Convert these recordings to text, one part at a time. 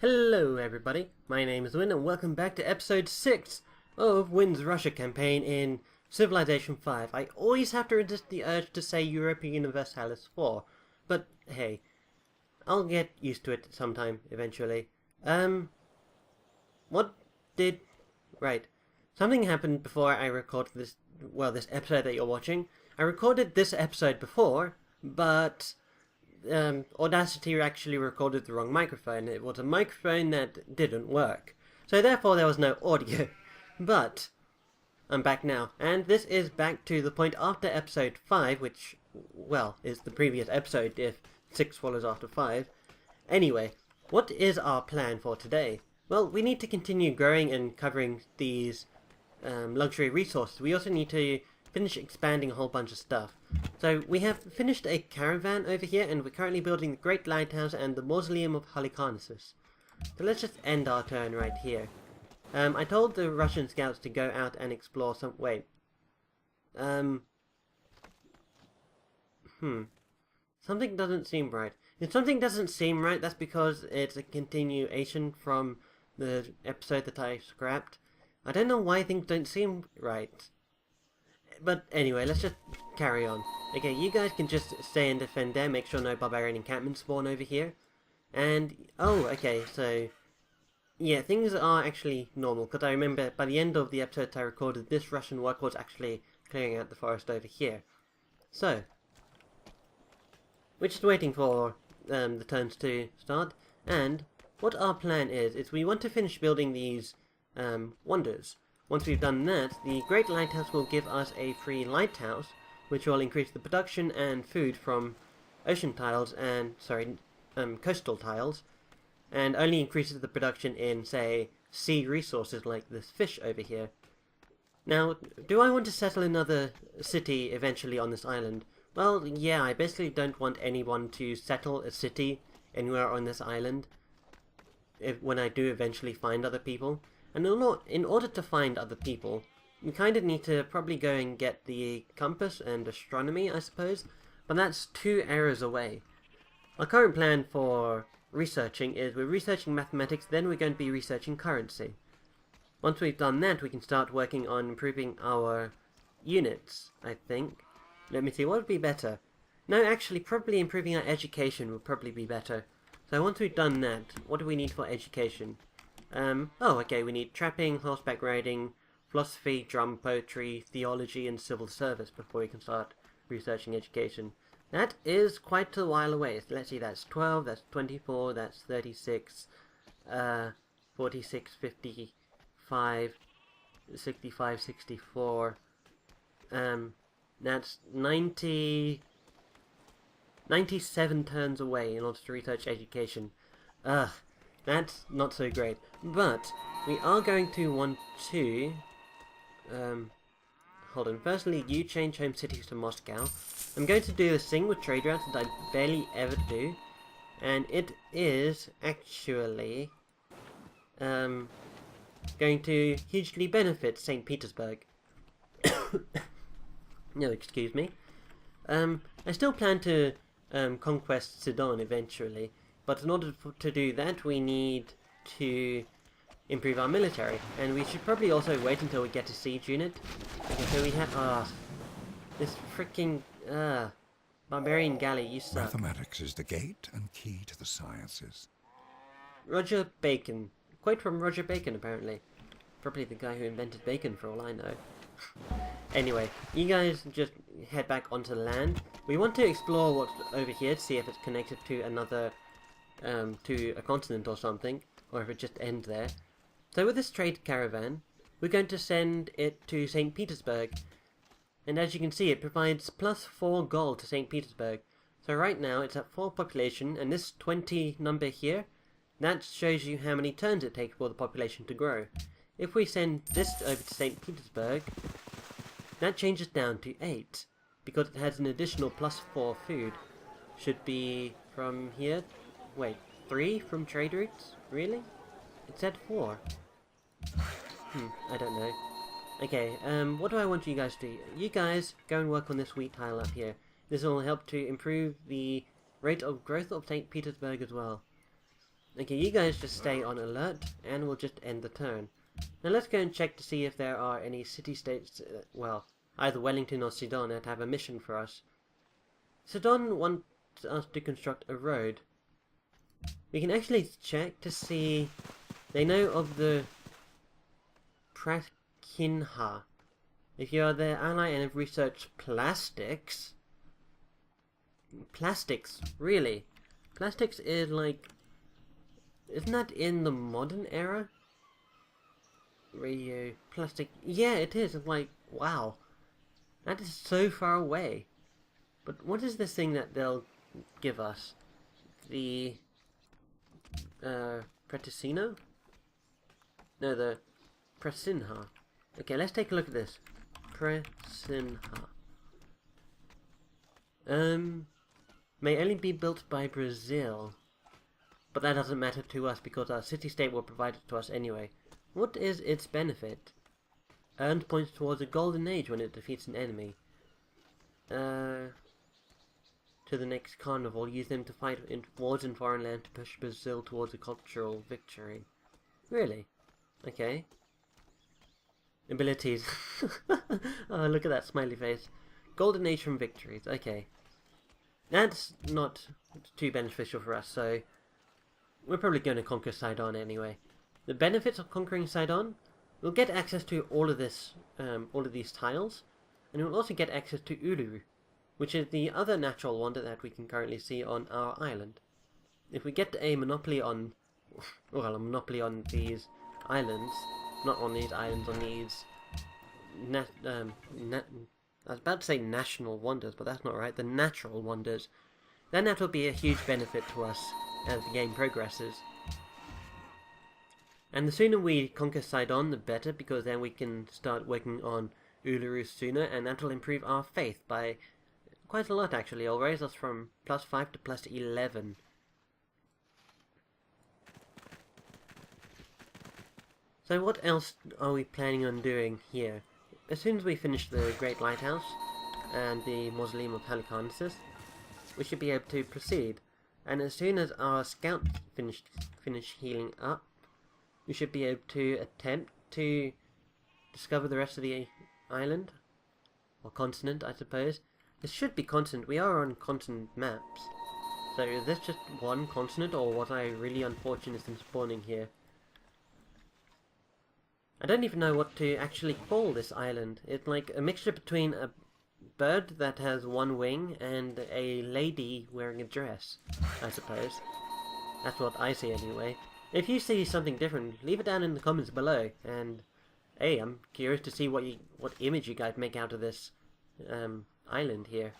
Hello everybody, my name is Wynn and welcome back to episode 6 of Wynn's Russia campaign in Civilization 5. I always have to resist the urge to say Europa Universalis 4, but hey, I'll get used to it sometime eventually. What did... Right, something happened before I recorded this, this episode that you're watching. I recorded this episode before, but... Audacity actually recorded the wrong microphone. It was a microphone that didn't work. So therefore there was no audio. But I'm back now, and this is back to the point after episode 5, which, well, is the previous episode if 6 follows after 5. Anyway, what is our plan for today? Well, we need to continue growing and covering these luxury resources. We also need to finish expanding a whole bunch of stuff. So we have finished a caravan over here, and we're currently building the Great Lighthouse and the Mausoleum of Halicarnassus. So let's just end our turn right here. I told the Russian scouts to go out and explore some... Wait. Something doesn't seem right. If something doesn't seem right, that's because it's a continuation from the episode that I scrapped. I don't know why things don't seem right. But anyway, let's just carry on. Okay, you guys can just stay and defend there, make sure no barbarian encampments spawn over here. And, oh, okay, so... yeah, things are actually normal, because I remember by the end of the episode I recorded, this Russian work was actually clearing out the forest over here. So, we're just waiting for the turns to start, and what our plan is we want to finish building these wonders. Once we've done that, the Great Lighthouse will give us a free lighthouse, which will increase the production and food from ocean tiles and, coastal tiles, and only increases the production in, say, sea resources like this fish over here. Now, do I want to settle another city eventually on this island? Well, yeah, I basically don't want anyone to settle a city anywhere on this island when I do eventually find other people. And in order to find other people, you kind of need to probably go and get the compass and astronomy, I suppose, but that's 2 eras away. Our current plan for researching is we're researching mathematics, then we're going to be researching currency. Once we've done that, we can start working on improving our units, I think. Let me see, what would be better? No, actually, probably improving our education would probably be better. So once we've done that, what do we need for education? Okay, we need trapping, horseback riding, philosophy, drum, poetry, theology, and civil service before we can start researching education. That is quite a while away. So let's see, that's 12, that's 24, that's 36, 46, 55, 65, 64, that's 97 turns away in order to research education. That's not so great, but we are going to want to, hold on, firstly you change home cities to Moscow. I'm going to do this thing with trade routes that I barely ever do, and it is actually, going to hugely benefit St. Petersburg. No, excuse me. I still plan to, conquest Sidon eventually. But in order to do that, we need to improve our military. And we should probably also wait until we get a siege unit. Okay, so we have... this freaking... barbarian galley, you suck. Mathematics is the gate and key to the sciences. Roger Bacon. Quote from Roger Bacon, apparently. Probably the guy who invented bacon, for all I know. Anyway, you guys just head back onto the land. We want to explore what's over here to see if it's connected to another... to a continent or something, or if it just ends there. So with this trade caravan, we're going to send it to St. Petersburg, and as you can see it provides plus 4 gold to St. Petersburg. So right now it's at 4 population, and this 20 number here, that shows you how many turns it takes for the population to grow. If we send this over to St. Petersburg, that changes down to 8, because it has an additional plus 4 food. Should be from here. Wait, 3 from trade routes? Really? It said 4. I don't know. Okay, what do I want you guys to do? You guys go and work on this wheat tile up here. This will help to improve the rate of growth of St. Petersburg as well. Okay, you guys just stay on alert, and we'll just end the turn. Now let's go and check to see if there are any city-states, well, either Wellington or Sidon that have a mission for us. Sidon wants us to construct a road. We can actually check to see... They know of the Prakinha. If you are their ally and have researched plastics... Plastics, really? Plastics is like... Isn't that in the modern era? Radio, plastic... Yeah, it is. It's like, wow. That is so far away. But what is this thing that they'll give us? The... Preticino? No, the Presinha. Okay, let's take a look at this. Presinha. May only be built by Brazil. But that doesn't matter to us because our city-state will provide it to us anyway. What is its benefit? Earned points towards a golden age when it defeats an enemy. To the next carnival, use them to fight in wars in foreign land to push Brazil towards a cultural victory. Really? Okay. Abilities. Oh, look at that smiley face. Golden age from victories. Okay. That's not too beneficial for us, so we're probably going to conquer Sidon anyway. The benefits of conquering Sidon, we'll get access to all of this, all of these tiles, and we'll also get access to Uluru, which is the other natural wonder that we can currently see on our island. If we get a monopoly on, well, a monopoly on these islands, not on these islands, on these, I was about to say national wonders, but that's not right, the natural wonders, then that will be a huge benefit to us as the game progresses. And the sooner we conquer Sidon, the better, because then we can start working on Uluru sooner, and that will improve our faith by quite a lot actually. It'll raise us from +5 to +11. So what else are we planning on doing here? As soon as we finish the Great Lighthouse and the Mausoleum of Halicarnassus, we should be able to proceed. And as soon as our scouts finish healing up, we should be able to attempt to discover the rest of the island. Or continent, I suppose. This should be continent. We are on continent maps. So is this just one continent, or was I really unfortunate in spawning here? I don't even know what to actually call this island. It's like a mixture between a bird that has one wing and a lady wearing a dress, I suppose. That's what I see anyway. If you see something different, leave it down in the comments below, and hey, I'm curious to see what image you guys make out of this island here.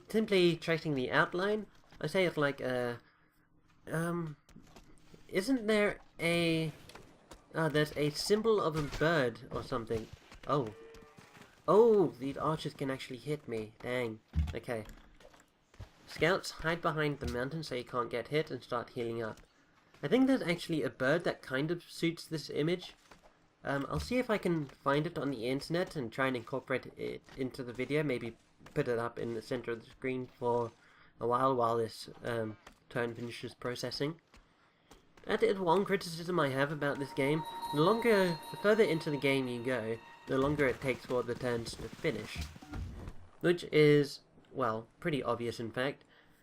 Simply tracing the outline, I say it's like a... isn't there a... there's a symbol of a bird or something. Oh. Oh, these archers can actually hit me. Dang. Okay. Scouts, hide behind the mountain so you can't get hit and start healing up. I think there's actually a bird that kind of suits this image. I'll see if I can find it on the internet and try and incorporate it into the video. Maybe put it up in the center of the screen for a while this turn finishes processing. That is one criticism I have about this game. The further into the game you go, the longer it takes for the turns to finish. Which is, well, pretty obvious in fact.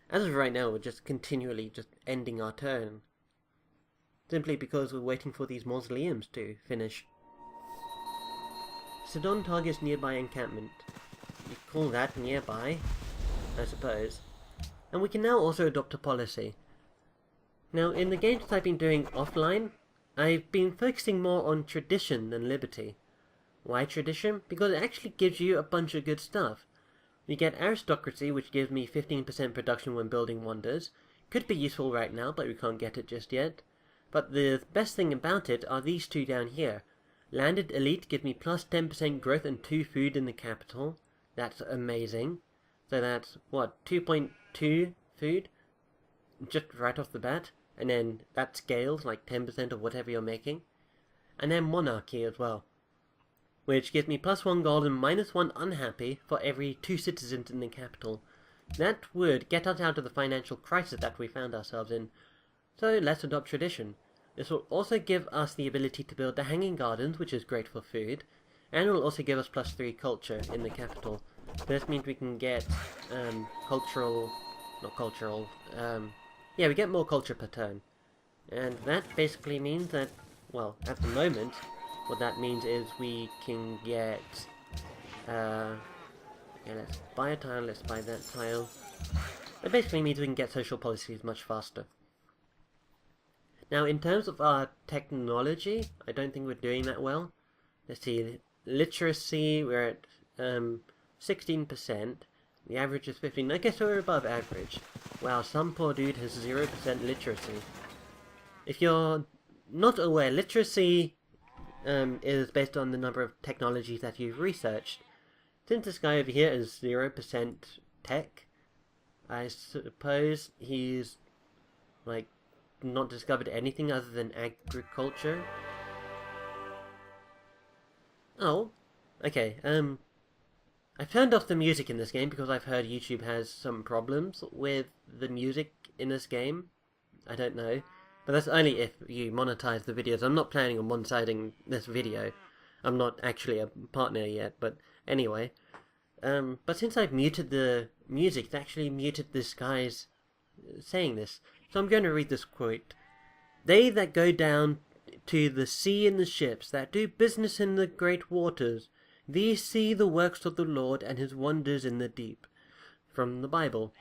As of right now, we're just continually just ending our turn. Simply because we're waiting for these mausoleums to finish. Sidon targets nearby encampment. You call that nearby, I suppose. And we can now also adopt a policy. Now, in the games that I've been doing offline, I've been focusing more on tradition than liberty. Why tradition? Because it actually gives you a bunch of good stuff. You get aristocracy, which gives me 15% production when building wonders. Could be useful right now, but we can't get it just yet. But the best thing about it are these two down here. Landed elite give me plus 10% growth and 2 food in the capital. That's amazing. So that's, what, 2.2 food? Just right off the bat. And then that scales like 10% of whatever you're making. And then monarchy as well, which gives me plus 1 gold and minus 1 unhappy for every 2 citizens in the capital. That would get us out of the financial crisis that we found ourselves in. So let's adopt tradition. This will also give us the ability to build the hanging gardens, which is great for food, and it will also give us +3 culture in the capital. This means we can get we get more culture per turn. And that basically means that, well, at the moment, what that means is we can get, let's buy a tile, let's buy that tile. It basically means we can get social policies much faster. Now, in terms of our technology, I don't think we're doing that well. Let's see, literacy, we're at 16%. The average is 15. I guess we're above average. Wow, some poor dude has 0% literacy. If you're not aware, literacy is based on the number of technologies that you've researched. Since this guy over here is 0% tech, I suppose he's, like, not discovered anything other than agriculture. Oh, okay, I've turned off the music in this game because I've heard YouTube has some problems with the music in this game. I don't know, but that's only if you monetize the videos. I'm not planning on monetizing this video. I'm not actually a partner yet, but anyway. But since I've muted the music, it's actually muted this guy's saying this. So I'm going to read this quote. "They that go down to the sea in the ships, that do business in the great waters, these see the works of the Lord and his wonders in the deep." From the Bible.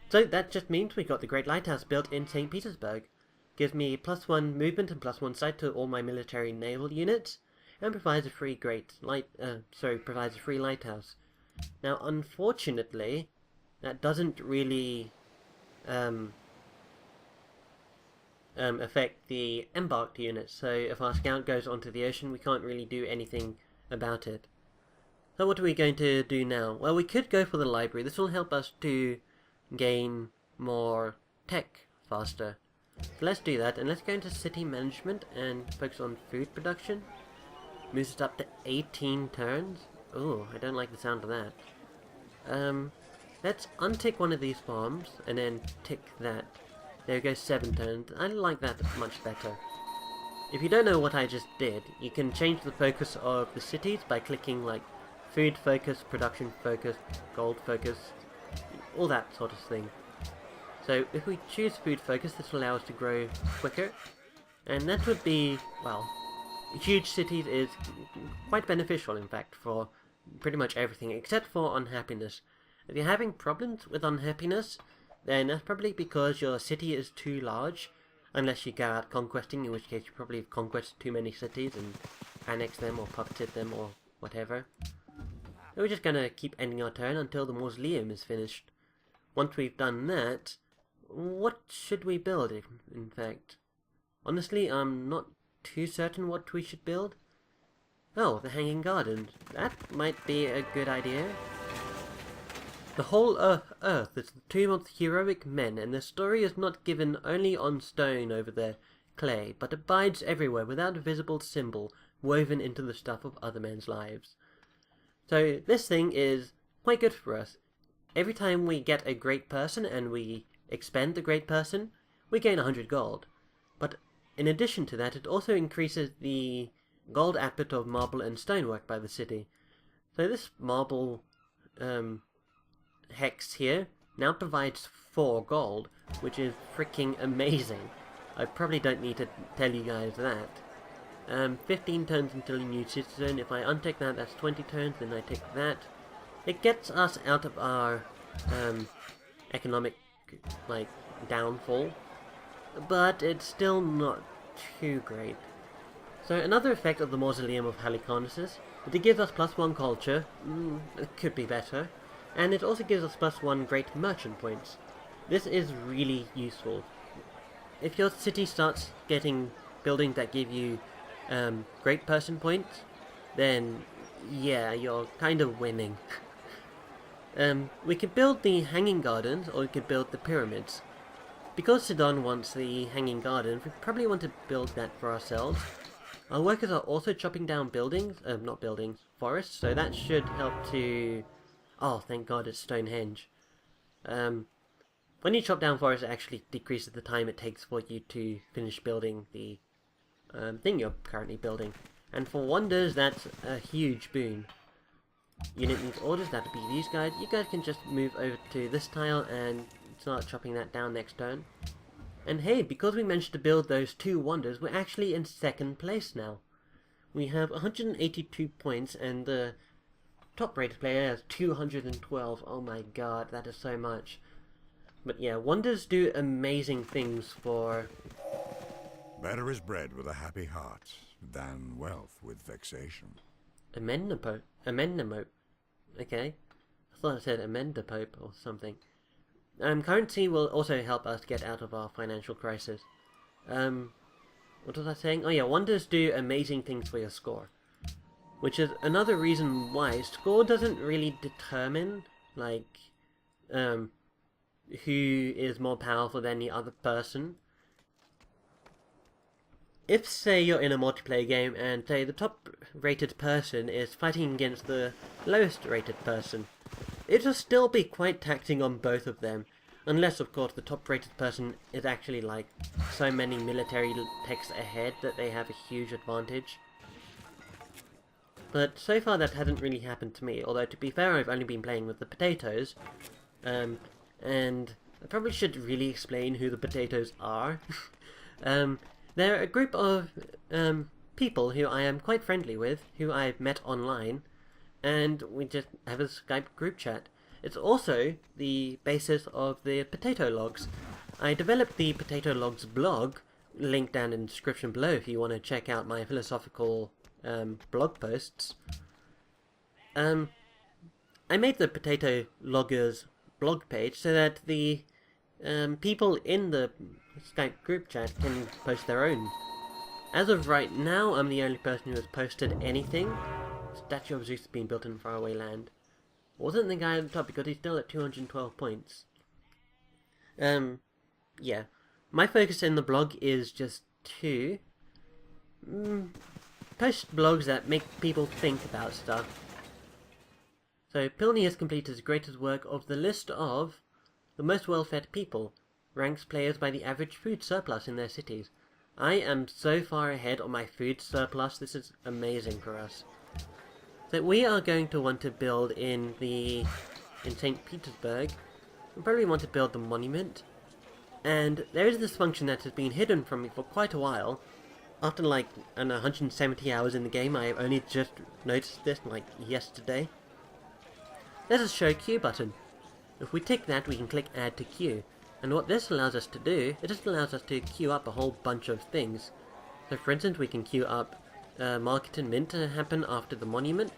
So that just means we got the Great Lighthouse built in St. Petersburg. Gives me +1 movement and +1 sight to all my military naval units, and provides a free provides a free lighthouse. Now, unfortunately, that doesn't really affect the embarked units, so if our scout goes onto the ocean, we can't really do anything about it. So what are we going to do now? Well, we could go for the library. This will help us to gain more tech faster. So let's do that, and let's go into city management and focus on food production. Moves it up to 18 turns. Oh, I don't like the sound of that. Let's untick one of these farms, and then tick that. There we go, 7 turns. I like that much better. If you don't know what I just did, you can change the focus of the cities by clicking like food focus, production focus, gold focus, all that sort of thing. So if we choose food focus, this will allow us to grow quicker, and that would be, well, huge cities is quite beneficial in fact for pretty much everything except for unhappiness. If you're having problems with unhappiness, then that's probably because your city is too large, unless you go out conquesting, in which case you probably have conquested too many cities and annexed them or puppeted them or whatever. So we're just gonna keep ending our turn until the mausoleum is finished. Once we've done that, what should we build, in fact? Honestly, I'm not too certain what we should build. Oh, the Hanging Gardens. That might be a good idea. The whole earth is the tomb of heroic men, and their story is not given only on stone over their clay, but abides everywhere without a visible symbol woven into the stuff of other men's lives. So this thing is quite good for us. Every time we get a great person and we expend the great person, we gain 100 gold. But in addition to that, it also increases the gold output of marble and stonework by the city. So this marble hex here now provides 4 gold, which is freaking amazing. I probably don't need to tell you guys that. 15 turns until a new citizen. If I untick that, that's 20 turns, then I tick that. It gets us out of our economic, like, downfall, but it's still not too great. So another effect of the Mausoleum of Halicarnassus is it gives us +1 culture. It could be better. And it also gives us +1 great merchant points. This is really useful. If your city starts getting buildings that give you great person points, then yeah, you're kind of winning. We could build the Hanging Gardens, or we could build the pyramids. Because Sidon wants the Hanging Gardens, we probably want to build that for ourselves. Our workers are also chopping down forests, so that should help to... Oh, thank God it's Stonehenge. when you chop down forests, it actually decreases the time it takes for you to finish building the thing you're currently building. And for wonders, that's a huge boon. Unit needs orders, that'll be these guys. You guys can just move over to this tile and start chopping that down next turn. And hey, because we managed to build those 2 wonders, we're actually in 2nd place now. We have 182 points and the top rated player has 212. Oh my god, that is so much. But yeah, wonders do amazing things for... Better is bread with a happy heart than wealth with vexation. Amendamope. Okay. I thought it said Amendapope or something. Currency will also help us get out of our financial crisis. What was I saying? Oh yeah, wonders do amazing things for your score. Which is another reason why score doesn't really determine, like, who is more powerful than the other person. If, say, you're in a multiplayer game and, say, the top-rated person is fighting against the lowest-rated person, it'll still be quite taxing on both of them. Unless, of course, the top-rated person is actually, like, so many military techs ahead that they have a huge advantage. But so far that hasn't really happened to me, although to be fair, I've only been playing with the potatoes. And I probably should really explain who the potatoes are. They're a group of people who I am quite friendly with, who I've met online, and we just have a Skype group chat. It's also the basis of the potato logs. I developed the potato logs blog, link down in the description below if you want to check out my philosophical blog posts. I made the potato loggers blog page so that the people in the Skype group chat can post their own. As of right now, I'm the only person who has posted anything. Statue of Zeus being built in faraway land. Wasn't the guy at the top because he's still at 212 points. Yeah. My focus in the blog is just to post blogs that make people think about stuff. So, Pilney has completed his greatest work of the list of the most well-fed people. Ranks players by the average food surplus in their cities. I am so far ahead on my food surplus, this is amazing for us. So we are going to want to build in St. Petersburg. We probably want to build the monument. And there is this function that has been hidden from me for quite a while. After like 170 hours in the game, I have only just noticed this like yesterday. There's a show queue button. If we tick that, we can click add to queue. And what this allows us to do, it just allows us to queue up a whole bunch of things. So for instance, we can queue up market and mint to happen after the monument.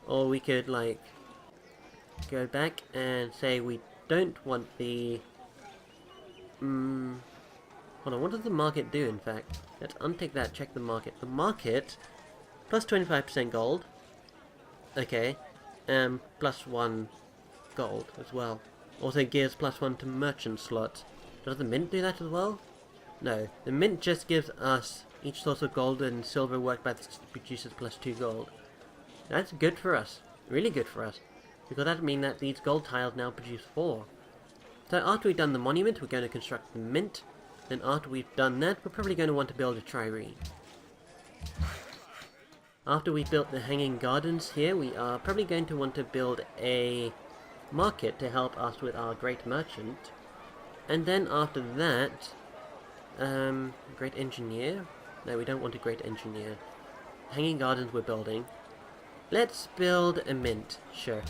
Or we could like go back and say we don't want the... hold on, what does the market do in fact? Let's untick that, check the market. The market, plus 25% gold. Okay, plus 1 gold as well. Also gives plus 1 to merchant slots. Does the mint do that as well? No, the mint just gives us each source of gold and silver worked by the producers plus 2 gold. That's good for us, really good for us, because that means that these gold tiles now produce 4. So after we've done the monument, we're going to construct the mint. Then after we've done that, we're probably going to want to build a trireme. After we've built the hanging gardens here, we are probably going to want to build a market to help us with our great merchant. And then after that, great engineer? No, we don't want a great engineer. Hanging gardens we're building. Let's build a mint, sure.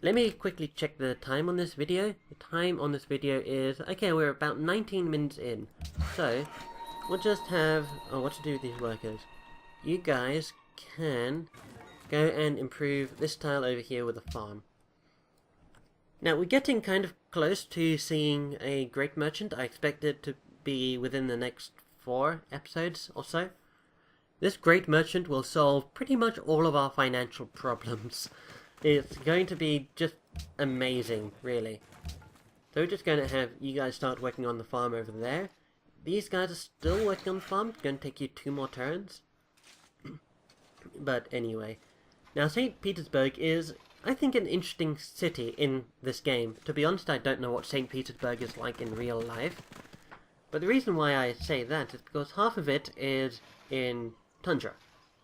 Let me quickly check the time on this video. The time on this video is... okay, we're about 19 minutes in. So, we'll just have... oh, what to do with these workers. You guys can go and improve this tile over here with a farm. Now, we're getting kind of close to seeing a great merchant. I expect it to be within the next 4 episodes or so. This great merchant will solve pretty much all of our financial problems. It's going to be just amazing, really. So we're just going to have you guys start working on the farm over there. These guys are still working on the farm. It's going to take you 2 more turns. But anyway. Now, St. Petersburg is I think, an interesting city in this game. To be honest, I don't know what St. Petersburg is like in real life. But the reason why I say that is because half of it is in Tundra.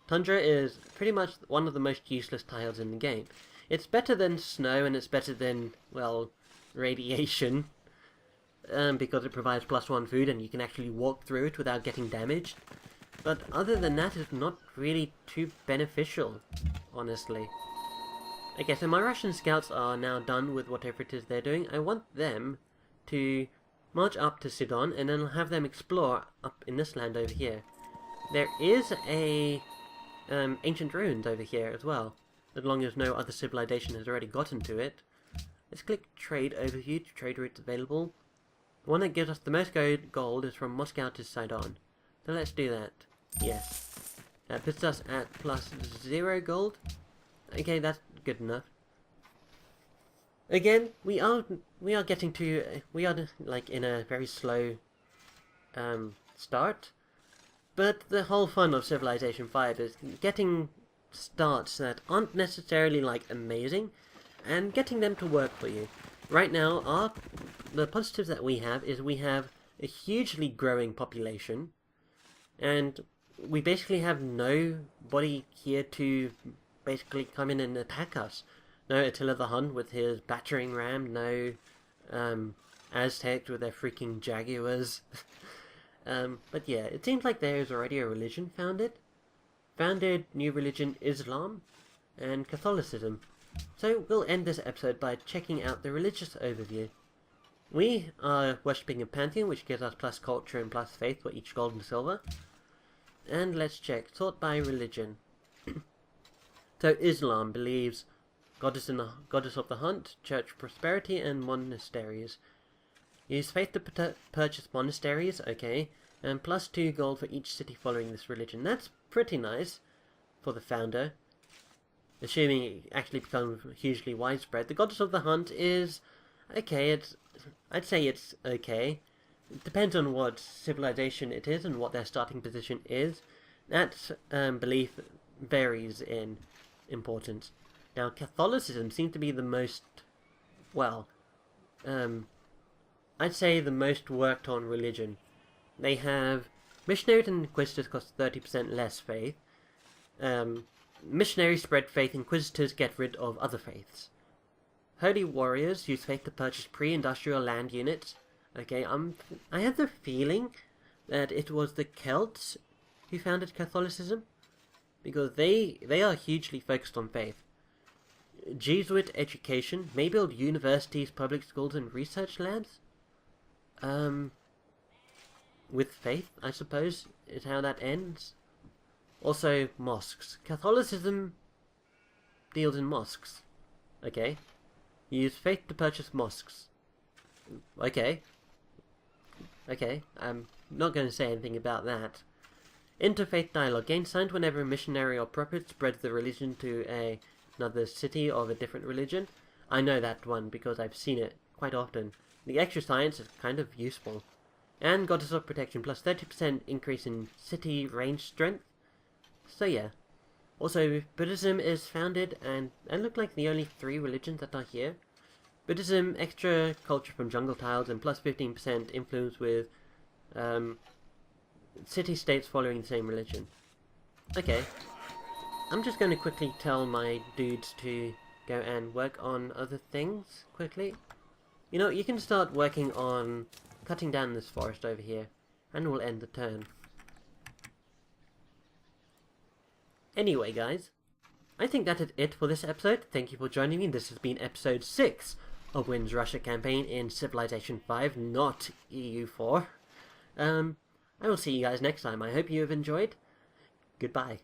Tundra is pretty much one of the most useless tiles in the game. It's better than snow, and it's better than, well, radiation. Because it provides +1 food, and you can actually walk through it without getting damaged. But other than that, it's not really too beneficial, honestly. Okay, so my Russian scouts are now done with whatever it is they're doing. I want them to march up to Sidon, and then I'll have them explore up in this land over here. There is a ancient ruins over here as well, as long as no other civilization has already gotten to it. Let's click Trade Overview to trade routes available. The one that gives us the most gold is from Moscow to Sidon. So let's do that. Yes. That puts us at +0 gold. Okay, that's good enough. Again, we are getting to, we are like in a very slow start, but the whole fun of Civilization 5 is getting starts that aren't necessarily like amazing, and getting them to work for you. Right now, the positives that we have is we have a hugely growing population, and we basically have nobody here to basically come in and attack us. No Attila the Hun with his battering ram, no Aztecs with their freaking jaguars. But yeah, it seems like there is already a religion founded. Founded new religion Islam and Catholicism. So we'll end this episode by checking out the religious overview. We are worshipping a pantheon, which gives us plus culture and plus faith for each gold and silver. And let's check. Sort by religion. So Islam believes goddess of the hunt, church prosperity, and monasteries. Use faith to purchase monasteries, okay, and +2 gold for each city following this religion. That's pretty nice for the founder, assuming it actually becomes hugely widespread. The goddess of the hunt is okay. I'd say it's okay. It depends on what civilization it is and what their starting position is. That belief varies in importance. Now, Catholicism seems to be the most, well, I'd say the most worked on religion. They have missionaries and inquisitors cost 30% less faith. Missionaries spread faith, inquisitors get rid of other faiths. Holy warriors use faith to purchase pre-industrial land units. Okay, I have the feeling that it was the Celts who founded Catholicism, because they are hugely focused on faith. Jesuit education may build universities, public schools, and research labs. With faith, I suppose, is how that ends. Also, mosques. Catholicism deals in mosques. Okay. Use faith to purchase mosques. Okay. Okay, I'm not going to say anything about that. Interfaith dialogue. Gain signed whenever a missionary or prophet spreads the religion to another city of a different religion. I know that one because I've seen it quite often. The extra science is kind of useful. And Goddess of Protection, plus 30% increase in city range strength. So yeah. Also, Buddhism is founded, and look like the only 3 religions that are here. Buddhism, extra culture from jungle tiles, and plus 15% influence with city-states following the same religion. Okay. I'm just going to quickly tell my dudes to go and work on other things quickly. You know, you can start working on cutting down this forest over here, and we'll end the turn. Anyway, guys, I think that is it for this episode. Thank you for joining me. This has been episode 6 of Wynn's Russia campaign in Civilization 5, not EU4. I will see you guys next time. I hope you have enjoyed. Goodbye.